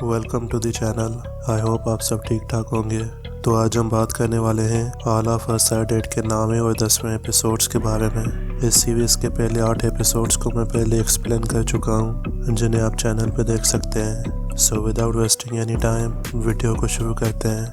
Welcome to the channel. I hope आप सब ठीक ठाक होंगे। तो आज हम बात करने वाले हैं all of us are dead के 9वें और 10वें एपिसोड्स के बारे में। इस सीरीज़ के पहले 8 एपिसोड्स को मैं पहले एक्सप्लेन कर चुका हूँ, जिन्हें आप चैनल पे देख सकते हैं। So without wasting any time video को शुरू करते हैं।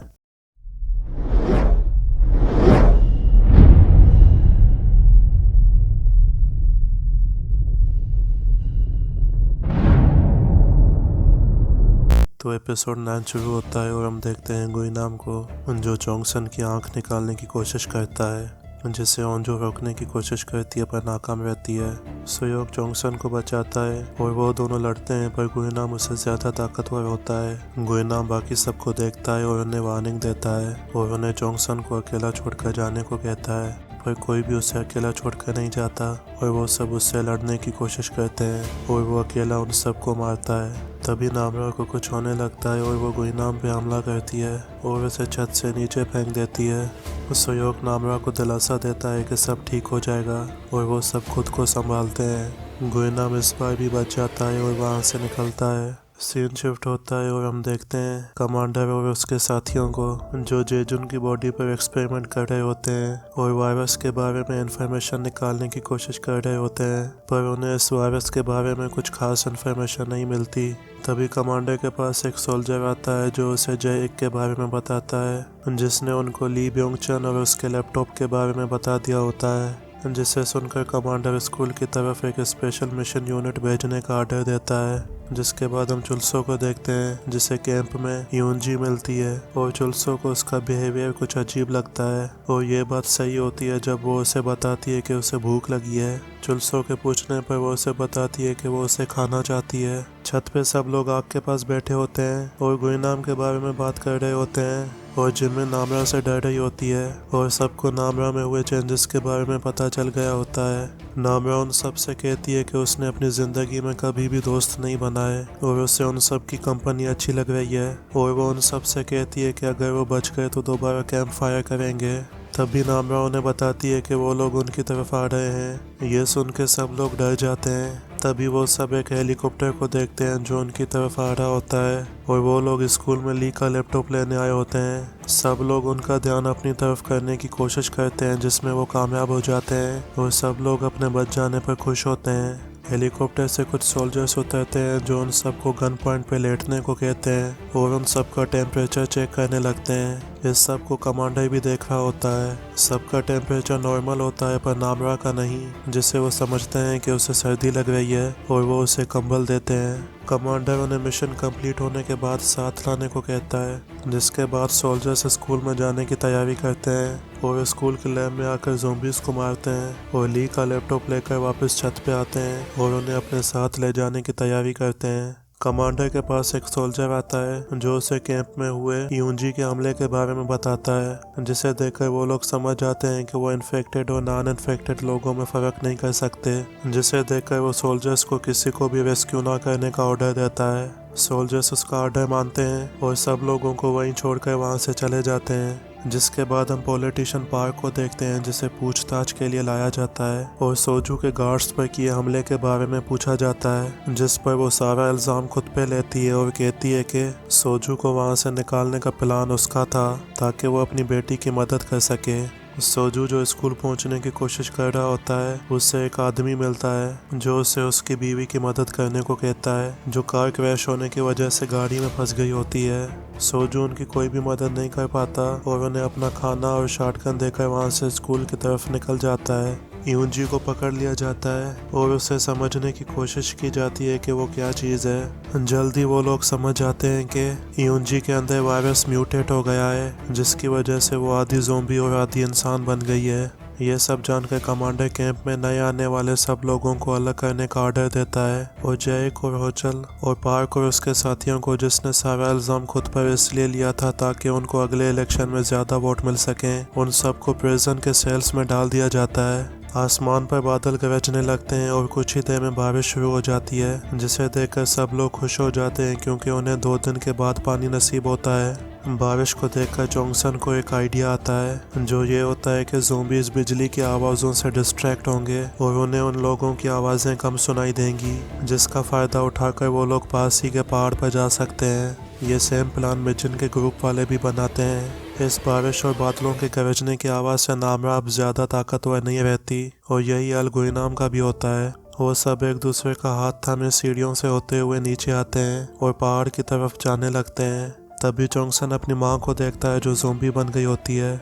तो एपिसोड 9 शुरू होता है और हम देखते हैं गुइनाम को, जो जोंगसन की आंख निकालने की कोशिश करता है, जिसे ओंजो रोकने की कोशिश करती है पर नाकाम रहती है। सुयोग जोंगसन को बचाता है और वो दोनों लड़ते हैं, पर गुइनाम उससे ज्यादा ताकतवर होता है। गुइनाम बाकी सबको देखता है और उन्हें वार्निंग देता है और उन्हें जोंगसन को अकेला छोड़कर जाने को कहता है, पर कोई भी उसे अकेला छोड़कर नहीं जाता और वो सब उससे लड़ने की कोशिश करते हैं और वो अकेला उन सबको मारता है। तभी नामरा को कुछ होने लगता है और वो गुइनाम पे हमला करती है और उसे छत से नीचे फेंक देती है। सुयोग नामरा को दिलासा देता है कि सब ठीक हो जाएगा और वो सब खुद को संभालते हैं। गुइनाम इस बार भी बच जाता है और वहाँ से निकलता है। सीन शिफ्ट होता है और हम देखते हैं कमांडर और उसके साथियों को, जो जेजुन की बॉडी पर एक्सपेरिमेंट कर रहे होते हैं और वायरस के बारे में इंफॉर्मेशन निकालने की कोशिश कर रहे होते हैं, पर उन्हें इस वायरस के बारे में कुछ खास इंफॉर्मेशन नहीं मिलती। तभी कमांडर के पास एक सोल्जर आता है जो उसे J1 के बारे में बताता है, जिसने उनको ली ब्योंग चन और उसके लैपटॉप के बारे में बता दिया होता है। जिसे सुनकर कमांडर स्कूल की तरफ एक स्पेशल मिशन यूनिट भेजने का ऑर्डर देता है। जिसके बाद हम चुल्सो को देखते हैं, जिसे कैंप में यूनजी मिलती है और चुल्सो को उसका बिहेवियर कुछ अजीब लगता है और ये बात सही होती है जब वो उसे बताती है कि उसे भूख लगी है। चुल्सो के पूछने पर वो उसे बताती है कि वो उसे खाना चाहती है। छत पे सब लोग आग के पास बैठे होते हैं और गुइनाम के बारे में बात कर रहे होते हैं और जिनमें नामरा से डर रही होती है और सबको नामरा में हुए चेंजेस के बारे में पता चल गया होता है। नामरा उन सब से कहती है कि उसने अपनी जिंदगी में कभी भी दोस्त नहीं बनाए और उसे उन सब की कंपनी अच्छी लग रही है और वो उन सब से कहती है कि अगर वो बच गए तो दोबारा कैंप फायर करेंगे। तभी नामरा उन्हें बताती है कि वो लोग उनकी तरफ आ रहे हैं। ये सुन के सब लोग डर जाते हैं। तभी वो सब एक हेलीकॉप्टर को देखते हैं जो उनकी तरफ आ रहा होता है और वो लोग स्कूल में ली का लैपटॉप लेने आए होते हैं। सब लोग उनका ध्यान अपनी तरफ करने की कोशिश करते हैं, जिसमें वो कामयाब हो जाते हैं और सब लोग अपने बच जाने पर खुश होते हैं। हेलीकॉप्टर से कुछ सोल्जर्स उतरते हैं जो उन सबको गन पॉइंट पे लेटने को कहते हैं और उन सबका टेम्परेचर चेक करने लगते हैं। इस सब को कमांडर भी देख रहा होता है। सबका टेम्परेचर नॉर्मल होता है पर नामरा का नहीं, जिससे वो समझते हैं कि उसे सर्दी लग रही है और वो उसे कंबल देते हैं। कमांडर उन्हें मिशन कंप्लीट होने के बाद साथ लाने को कहता है, जिसके बाद सोल्जर्स स्कूल में जाने की तैयारी करते हैं और स्कूल के लैब में आकर ज़ॉम्बीज़ को मारते हैं और ली का लैपटॉप लेकर वापस छत पे आते हैं और उन्हें अपने साथ ले जाने की तैयारी करते हैं। कमांडर के पास एक सोल्जर आता है जो उसे कैंप में हुए यूनजी के हमले के बारे में बताता है, जिसे देखकर वो लोग समझ जाते हैं कि वो इन्फेक्टेड और नॉन इन्फेक्टेड लोगों में फ़र्क नहीं कर सकते। जिसे देखकर वो सोल्जर्स को किसी को भी रेस्क्यू ना करने का ऑर्डर देता है। सोल्जर्स उसका ऑर्डर मानते हैं और सब लोगों को वहीं छोड़कर वहाँ से चले जाते हैं। जिसके बाद हम पॉलिटिशियन पार्क को देखते हैं, जिसे पूछताछ के लिए लाया जाता है और सोजू के गार्ड्स पर किए हमले के बारे में पूछा जाता है, जिस पर वो सारा इल्ज़ाम खुद पे लेती है और कहती है कि सोजू को वहाँ से निकालने का प्लान उसका था ताकि वो अपनी बेटी की मदद कर सके। सोजू जो स्कूल पहुंचने की कोशिश कर रहा होता है, उससे एक आदमी मिलता है जो उसे उसकी बीवी की मदद करने को कहता है, जो कार क्रैश होने की वजह से गाड़ी में फंस गई होती है। सोजू उनकी कोई भी मदद नहीं कर पाता और उन्हें अपना खाना और शॉटगन देकर वहां से स्कूल की तरफ निकल जाता है। यूनजी को पकड़ लिया जाता है और उसे समझने की कोशिश की जाती है कि वो क्या चीज़ है। जल्दी वो लोग समझ जाते हैं कि यूनजी के अंदर वायरस म्यूटेट हो गया है, जिसकी वजह से वो आधी ज़ोंबी और आधी इंसान बन गई है। ये सब जानकर कमांडर कैंप में नए आने वाले सब लोगों को अलग करने का ऑर्डर देता है और जैक और होचल और पार्क और उसके साथियों को, जिसने सारा इल्ज़ाम खुद पर इसलिए लिया था ताकि उनको अगले इलेक्शन में ज़्यादा वोट मिल सकें, उन सबको प्रिजन के सेल्स में डाल दिया जाता है। आसमान पर बादल गरजने लगते हैं और कुछ ही देर में बारिश शुरू हो जाती है, जिसे देखकर सब लोग खुश हो जाते हैं क्योंकि उन्हें 2 दिन के बाद पानी नसीब होता है। बारिश को देखकर जॉनसन को एक आइडिया आता है, जो ये होता है कि ज़ॉम्बीज़ बिजली की आवाज़ों से डिस्ट्रैक्ट होंगे और उन्हें उन लोगों की आवाज़ें कम सुनाई देंगी, जिसका फ़ायदा उठाकर वो लोग पास ही के पहाड़ पर जा सकते हैं। ये सेम प्लान मिशन के ग्रुप वाले भी बनाते हैं। इस बारिश और बादलों के गरजने की आवाज़ से नामरा अब ज़्यादा ताकतवर नहीं रहती और यही अल गुइनाम का भी होता है। वो सब एक दूसरे का हाथ थामे सीढ़ियों से होते हुए नीचे आते हैं और पहाड़ की तरफ जाने लगते हैं। तभी जॉनसन अपनी माँ को देखता है जो ज़ॉम्बी बन गई होती है,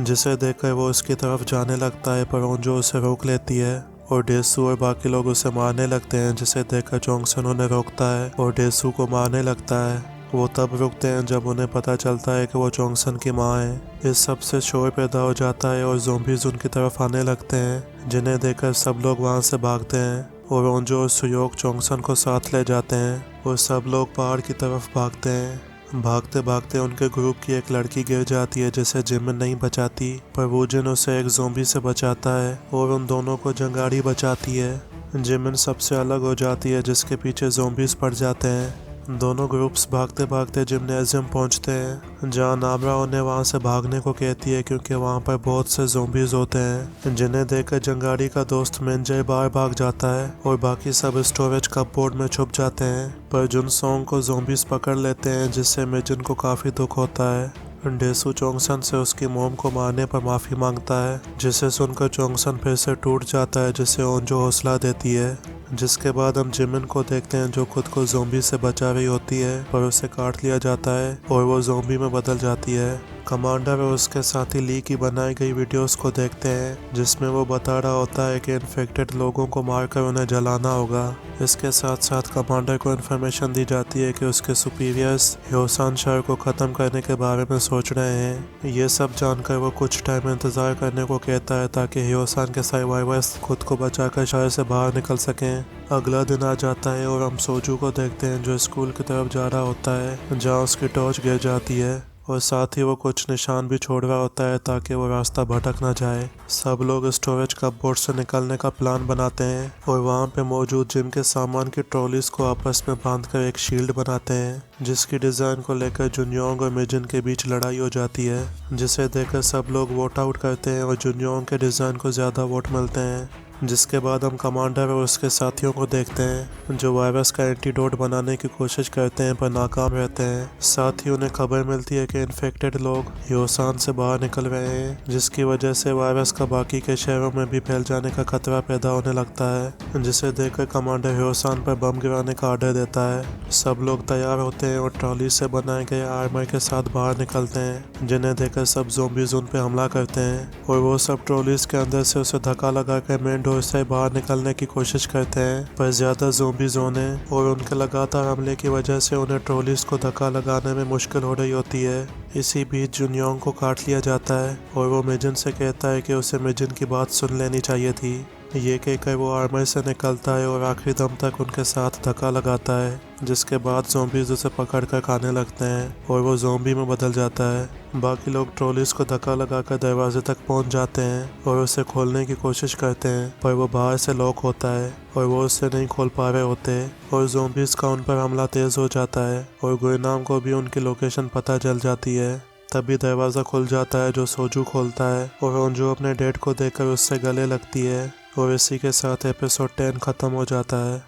जिसे देखकर वो उसकी तरफ जाने लगता है, पर ओंजो उसे रोक लेती है और डेसू और बाकी लोग उसे मारने लगते हैं, जिसे देखकर जॉनसन उन्हें रोकता है और डेसू को मारने लगता है। वो तब रुकते हैं जब उन्हें पता चलता है कि वो जॉनसन की माँ है। इस सब से शोर पैदा हो जाता है और ज़ॉम्बीज़ उनकी तरफ आने लगते हैं, जिन्हें देखकर सब लोग वहाँ से भागते हैं और ओंजो और सुयोग जॉनसन को साथ ले जाते हैं और सब लोग पहाड़ की तरफ भागते हैं। भागते भागते उनके ग्रुप की एक लड़की गिर जाती है, जिसे जिमिन नहीं बचाती, पर वूजिन उसे एक ज़ॉम्बी से बचाता है और उन दोनों को जंगाड़ी बचाती है। जिमिन सबसे अलग हो जाती है, जिसके पीछे ज़ॉम्बीज़ पड़ जाते हैं। दोनों ग्रुप्स भागते भागते जिम्नेजियम पहुंचते हैं, जहां नामरा उन्हें वहां से भागने को कहती है, क्योंकि वहां पर बहुत से ज़ॉम्बीज़ होते हैं, जिन्हें देखकर जंगाड़ी का दोस्त मेंजय बाहर भाग जाता है और बाकी सब स्टोरेज कपबोर्ड में छुप जाते हैं। पर जुनसोंग को ज़ॉम्बीज़ पकड़ लेते हैं, जिससे मिजिन को काफ़ी दुख होता है। डेसू जॉनसन से उसकी मोम को मारने पर माफ़ी मांगता है, जिसे सुनकर जॉनसन फिर से टूट जाता है, जिसे ओंजो हौसला देती है। जिसके बाद हम जिमिन को देखते हैं, जो खुद को ज़ॉम्बी से बचा रही होती है, पर उसे काट लिया जाता है और वो ज़ॉम्बी में बदल जाती है। कमांडर और उसके साथी ली की बनाई गई वीडियोस को देखते हैं, जिसमें वो बता रहा होता है कि इन्फेक्टेड लोगों को मारकर उन्हें जलाना होगा। इसके साथ साथ कमांडर को इन्फॉर्मेशन दी जाती है कि उसके सुपीरियर्स ह्योसान शहर को ख़त्म करने के बारे में सोच रहे हैं। ये सब जानकर वो कुछ टाइम इंतज़ार करने को कहता है, ताकि ह्योसान के सर्वाइवर्स खुद को बचाकर शहर से बाहर निकल सकें। अगला दिन आ जाता है और हम सोजू को देखते हैं, जो स्कूल की तरफ जा रहा होता है, जहाँ उसकी टॉर्च गिर जाती है और साथ ही वो कुछ निशान भी छोड़ रहा होता है, ताकि वो रास्ता भटक ना जाए। सब लोग स्टोरेज कपबोर्ड से निकलने का प्लान बनाते हैं और वहाँ पे मौजूद जिम के सामान की ट्रॉलीज को आपस में बांधकर एक शील्ड बनाते हैं, जिसकी डिज़ाइन को लेकर जुनयोंग और मिजिन के बीच लड़ाई हो जाती है, जिसे देखकर सब लोग वोट आउट करते हैं और जुनयोंग के डिज़ाइन को ज़्यादा वोट मिलते हैं। जिसके बाद हम कमांडर और उसके साथियों को देखते हैं, जो वायरस का एंटीडोट बनाने की कोशिश करते हैं, पर नाकाम रहते हैं। साथ ही उन्हें खबर मिलती है कि इन्फेक्टेड लोग ह्योसान से बाहर निकल रहे हैं, जिसकी वजह से वायरस का बाकी के शहरों में भी फैल जाने का खतरा पैदा होने लगता है, जिसे देखकर कमांडर ह्योसान पर बम गिराने का ऑर्डर देता है। सब लोग तैयार होते हैं और ट्रॉली से बनाए गए आर्मर के साथ बाहर निकलते हैं, जिन्हें देखकर सब ज़ॉम्बीज़ उन पर हमला करते हैं और वो सब ट्रॉलीज के अंदर से उसे धक्का लगाकर मेन डोर से बाहर निकलने की कोशिश करते हैं। पर ज्यादा ज़ॉम्बीज़ होने और उनके लगातार हमले की वजह से उन्हें ट्रॉलीज को धक्का लगाने में मुश्किल हो रही होती है। इसी बीच जुनयोंग को काट लिया जाता है और वो मिजिन से कहता है कि उसे मिजिन की बात सुन लेनी चाहिए थी। ये कहकर वो आर्मर से निकलता है और आखिरी दम तक उनके साथ धक्का लगाता है, जिसके बाद ज़ॉम्बीज़ उसे पकड़ कर खाने लगते हैं और वो ज़ॉम्बी में बदल जाता है। बाकी लोग ट्रॉलीज को धक्का लगाकर दरवाजे तक पहुंच जाते हैं और उसे खोलने की कोशिश करते हैं, पर वो बाहर से लॉक होता है और वो उसे नहीं खोल पा रहे होते और ज़ॉम्बीज़ का उन पर हमला तेज़ हो जाता है और गुइनाम को भी उनकी लोकेशन पता चल जाती है। तभी दरवाज़ा खुल जाता है, जो सोजू खोलता है और ओंजो अपने डेड को देखकर उससे गले लगती है और इसी के साथ एपिसोड 10 ख़त्म हो जाता है।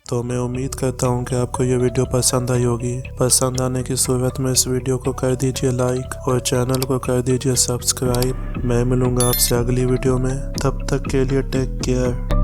तो मैं उम्मीद करता हूँ कि आपको ये वीडियो पसंद आई होगी। पसंद आने की सूरत में इस वीडियो को कर दीजिए लाइक और चैनल को कर दीजिए सब्सक्राइब। मैं मिलूँगा आपसे अगली वीडियो में, तब तक के लिए टेक केयर।